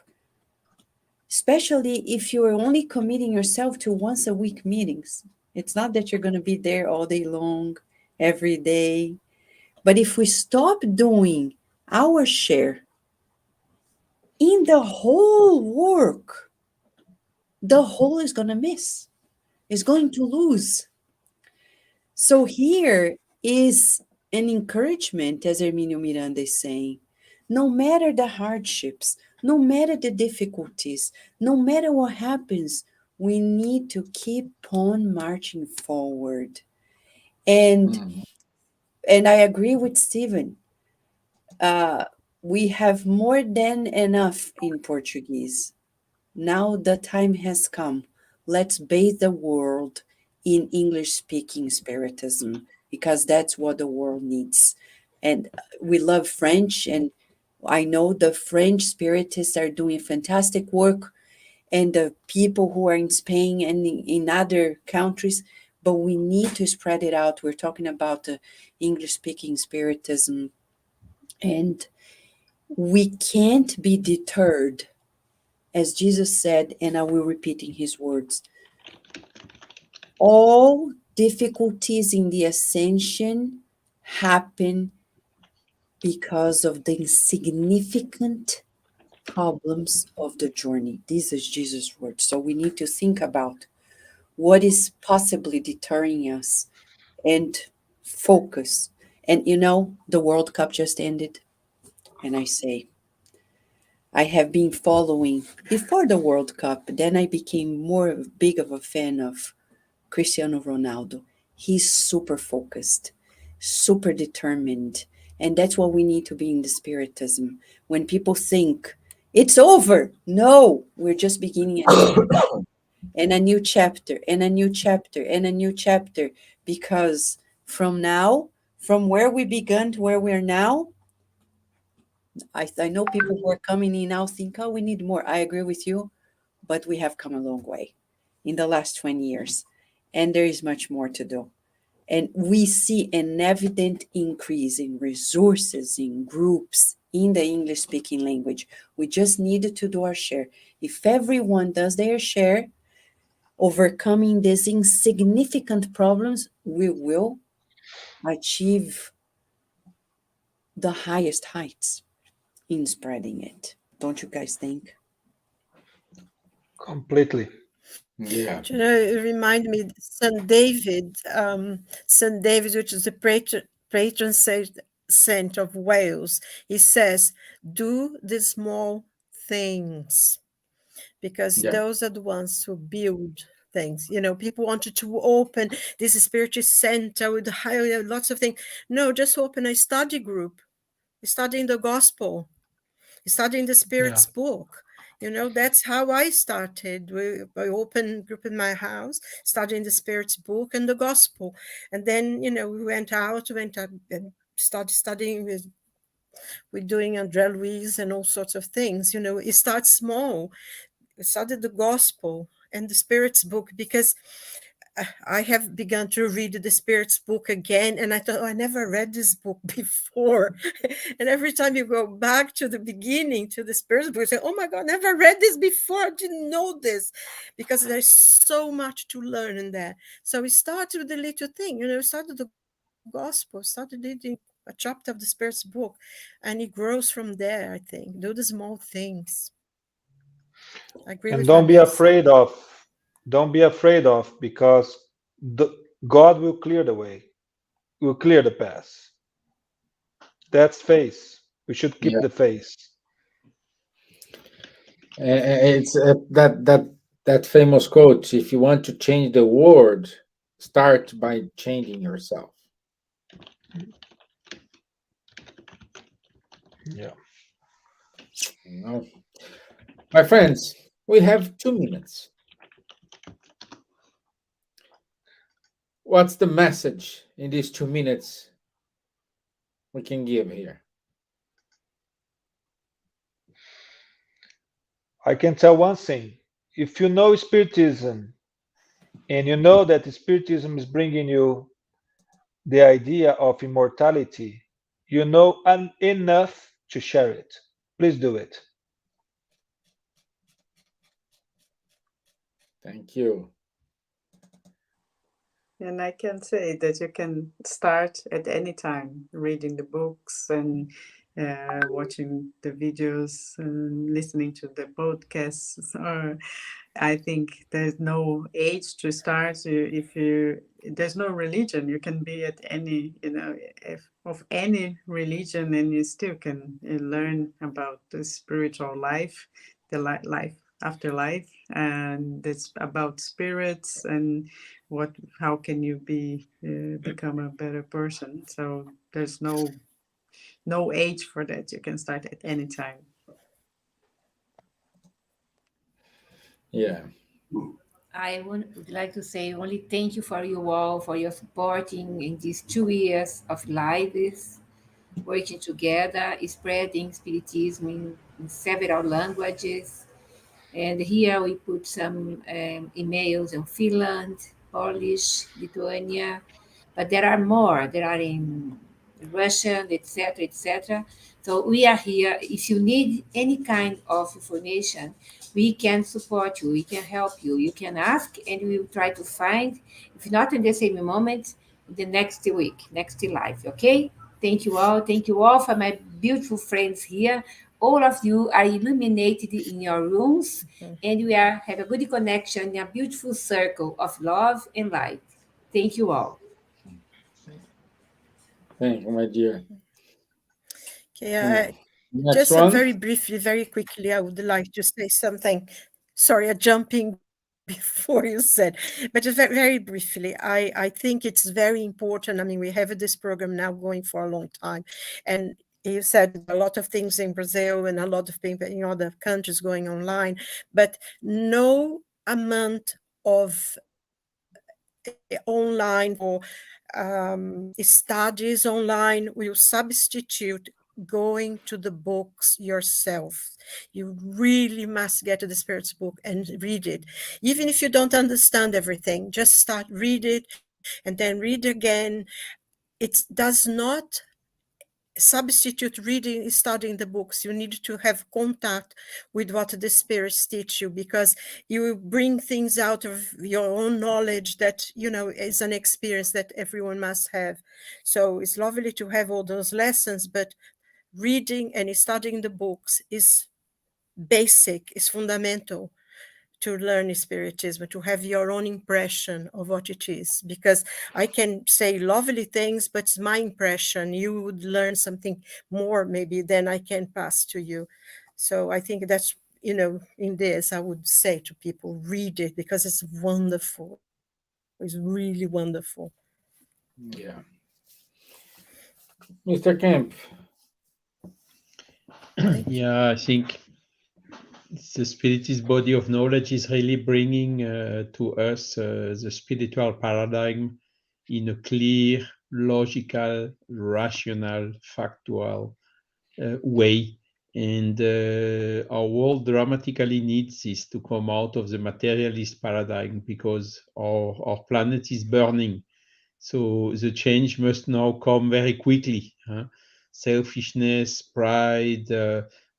Especially if you are only committing yourself to once a week meetings. It's not that you're going to be there all day long, every day. But if we stop doing our share in the whole work, the whole is going to miss, is going to lose. So here is an encouragement, as Hermínio Miranda is saying, no matter the hardships, no matter the difficulties, no matter what happens, we need to keep on marching forward. And I agree with Stevan. We have more than enough in Portuguese. Now the time has come. Let's bathe the world in English-speaking Spiritism, because that's what the world needs. And we love French, and I know the French Spiritists are doing fantastic work, and the people who are in Spain and in other countries, but we need to spread it out. We're talking about the English-speaking Spiritism, and we can't be deterred. As Jesus said, and I will repeat in his words, all difficulties in the ascension happen because of the insignificant problems of the journey. This is Jesus' words. So we need to think about what is possibly deterring us and focus. And the World Cup just ended. And I say, I have been following before the World Cup, then I became more big of a fan of Cristiano Ronaldo. He's super focused, super determined. And that's what we need to be in the Spiritism. When people think, it's over. No, we're just beginning and a new chapter, and a new chapter, and a new chapter. Because from now, from where we began to where we are now, I know people who are coming in now think, oh, we need more. I agree with you, but we have come a long way in the last 20 years, and there is much more to do. And we see an evident increase in resources, in groups, in the English-speaking language. We just needed to do our share. If everyone does their share, overcoming these insignificant problems, we will achieve the highest heights in spreading it. Don't you guys think? Completely. Yeah. It remind me St. David, which is the patron saint of Wales. He says, "Do the small things, because Yeah. those are the ones who build things. People wanted to open this Spiritist center with lots of things. No, just open a study group, studying the gospel, studying the Spirit's book. That's how I started. I opened a group in my house, studying the Spirit's book and the gospel. And then, we went out and started studying with doing André Luiz and all sorts of things. It starts small. I studied the gospel and the Spirit's book because I have begun to read the Spirit's book again, and I thought, I never read this book before. And every time you go back to the beginning, to the Spirit's book, you say, oh my God, I never read this before. I didn't know this, because there's so much to learn in there. So we started with a little thing, started the gospel, started reading a chapter of the Spirit's book, and it grows from there, I think. Do the small things. I agree And with don't be Vanessa. afraid of, because God will clear the way, will clear the path. That's faith. We should keep the faith. It's that famous quote: if you want to change the world, start by changing yourself. Yeah. My friends, we have 2 minutes. What's the message in these 2 minutes we can give here? I can tell one thing. If you know Spiritism, and you know that Spiritism is bringing you the idea of immortality, you know enough to share it. Please do it. Thank you. And I can say that you can start at any time reading the books and watching the videos and listening to the podcasts. Or I think there's no age to start. There's no religion. You can be at any, of any religion, and you still can learn about the spiritual life, the life after life, and it's about spirits and how can you become a better person. So there's no age for that. You can start at any time. Yeah. I would like to say only thank you for you all for your supporting in these 2 years of lives, working together, spreading Spiritism in several languages. And here we put some emails in Finland, Polish, Lithuania, but there are more. There are in Russian, etc., etc. So we are here. If you need any kind of information, we can support you. We can help you. You can ask, and we will try to find. If not in the same moment, the next week, next live. Okay. Thank you all. Thank you all for my beautiful friends here. All of you are illuminated in your rooms, and we have a good connection in a beautiful circle of love and light. Thank you all. Thank you, my dear. Okay, Next just one. very briefly, very quickly, I would like to say something. Sorry, I'm jumping before you said, but just very briefly, I think it's very important. I mean, we have this program now going for a long time, and you said a lot of things in Brazil and a lot of things in other countries going online, but no amount of online or studies online will substitute going to the books yourself. You really must get to the Spirit's book and read it. Even if you don't understand everything, just start, read it, and then read again. It does not substitute reading, studying the books. You need to have contact with what the spirits teach you, because you will bring things out of your own knowledge that is an experience that everyone must have. So it's lovely to have all those lessons, but reading and studying the books is basic, is fundamental to learn Spiritism, to have your own impression of what it is. Because I can say lovely things, but it's my impression. You would learn something more maybe than I can pass to you. So I think that's in this, I would say to people, read it because it's wonderful. It's really wonderful. Yeah. Mr. Kemp. Yeah, I think the Spiritist body of knowledge is really bringing to us the spiritual paradigm in a clear, logical, rational, factual way. And our world dramatically needs this to come out of the materialist paradigm because our planet is burning. So the change must now come very quickly. Huh? Selfishness, pride,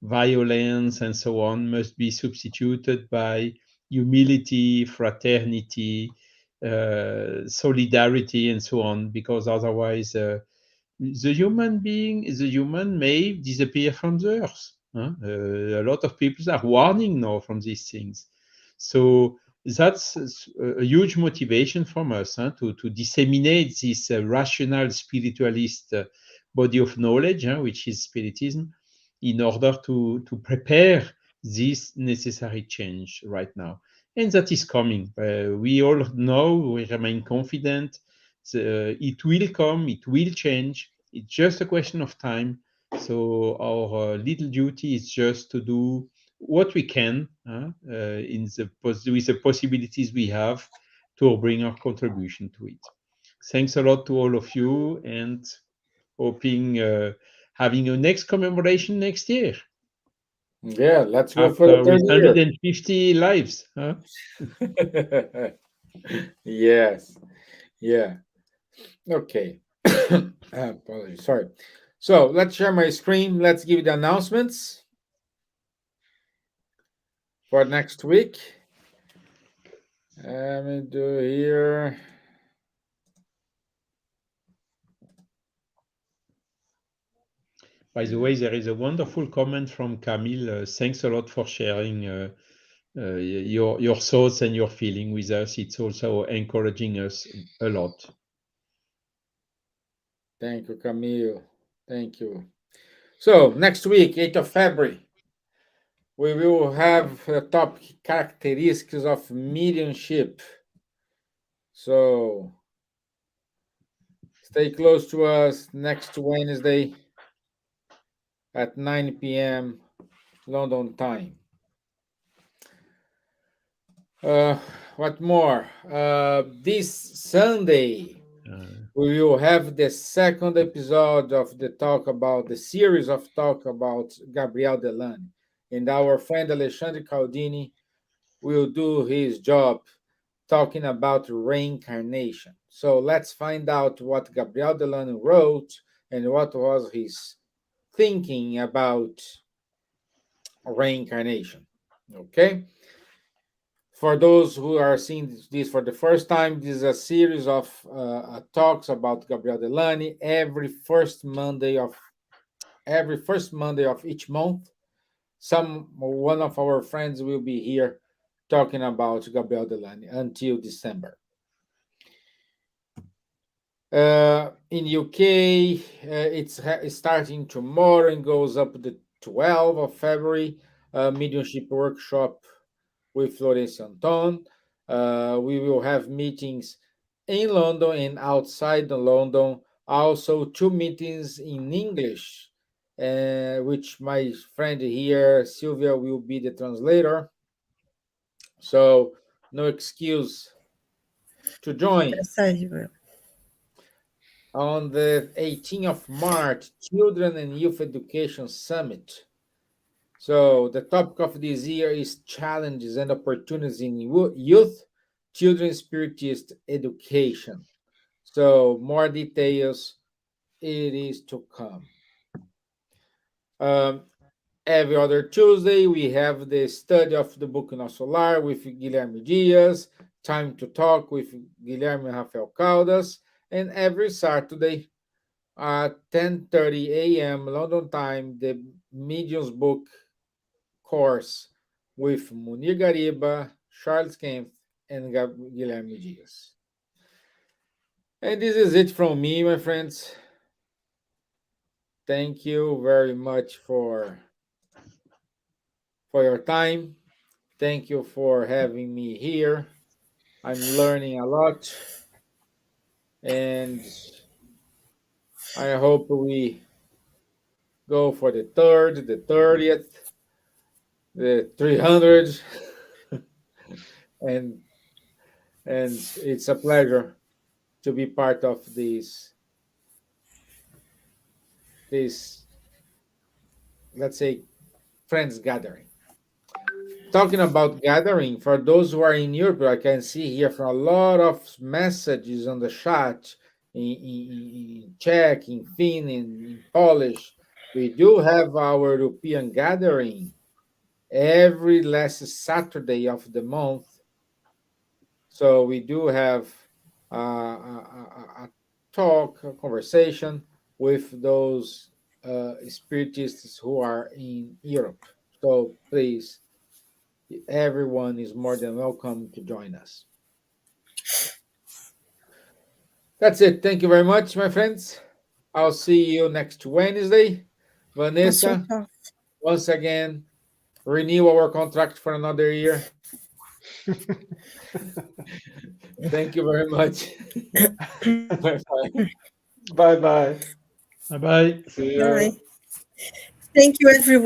violence, and so on must be substituted by humility, fraternity, solidarity, and so on, because otherwise the human may disappear from the earth. Huh? A lot of people are warning now from these things. So that's a huge motivation from us, huh, to disseminate this rational spiritualist body of knowledge, huh, which is Spiritism, in order to prepare this necessary change right now. And that is coming. We all know, we remain confident. It will come, it will change. It's just a question of time. So our little duty is just to do what we can with the possibilities we have to bring our contribution to it. Thanks a lot to all of you, and hoping having a next commemoration next year Yeah, let's go for the after third with year. 150 lives. Huh? Yes. Yeah. Okay. Apologies. Sorry. So let's share my screen. Let's give the announcements for next week. Let me do here. By the way, there is a wonderful comment from Camille. Thanks a lot for sharing your thoughts and your feeling with us. It's also encouraging us a lot. Thank you, Camille. Thank you. So next week, 8th of February, we will have the top characteristics of mediumship. So stay close to us next Wednesday at 9 p.m. London time. What more? This Sunday, we will have the second episode of the series of talk about Gabriel Delane. And our friend Alexandre Caldini will do his job talking about reincarnation. So let's find out what Gabriel Delane wrote and what was his thinking about reincarnation. Okay? For those who are seeing this for the first time, this is a series of talks about Gabriel Delane every first Monday of each month. One of our friends will be here talking about Gabriel Delane until December. In UK, it's starting tomorrow and goes up the 12th of February. Mediumship workshop with Florence Anton. We will have meetings in London and outside of London. Also, 2 meetings in English, which my friend here, Silvia, will be the translator. So, no excuse to join. Yes, I will. On the 18th of March, Children and Youth Education Summit. So the topic of this year is challenges and opportunities in youth, children spiritist education. So more details it is to come. Every other Tuesday, we have the study of the book No Solar with Guilherme Dias, Time to Talk with Guilherme Rafael Caldas, and every Saturday at 10:30 a.m. London time, the Medium's book course with Munir Gariba, Charles Kempf, and Guilherme Dias. And this is it from me, my friends. Thank you very much for for your time. Thank you for having me here. I'm learning a lot, and I hope we go for the third, the 30th, the 300, and it's a pleasure to be part of this, let's say, friends gathering. Talking about gathering, for those who are in Europe, I can see here from a lot of messages on the chat in Czech, in Finn, in Polish. We do have our European gathering every last Saturday of the month. So we do have a talk, a conversation with those spiritists who are in Europe. So please, everyone is more than welcome to join us. That's it. Thank you very much, my friends. I'll see you next Wednesday. Vanessa, Super. once again, renew our contract for another year. Thank you very much. Bye-bye. Bye bye. Bye bye. See Bye. you. Thank you, everyone.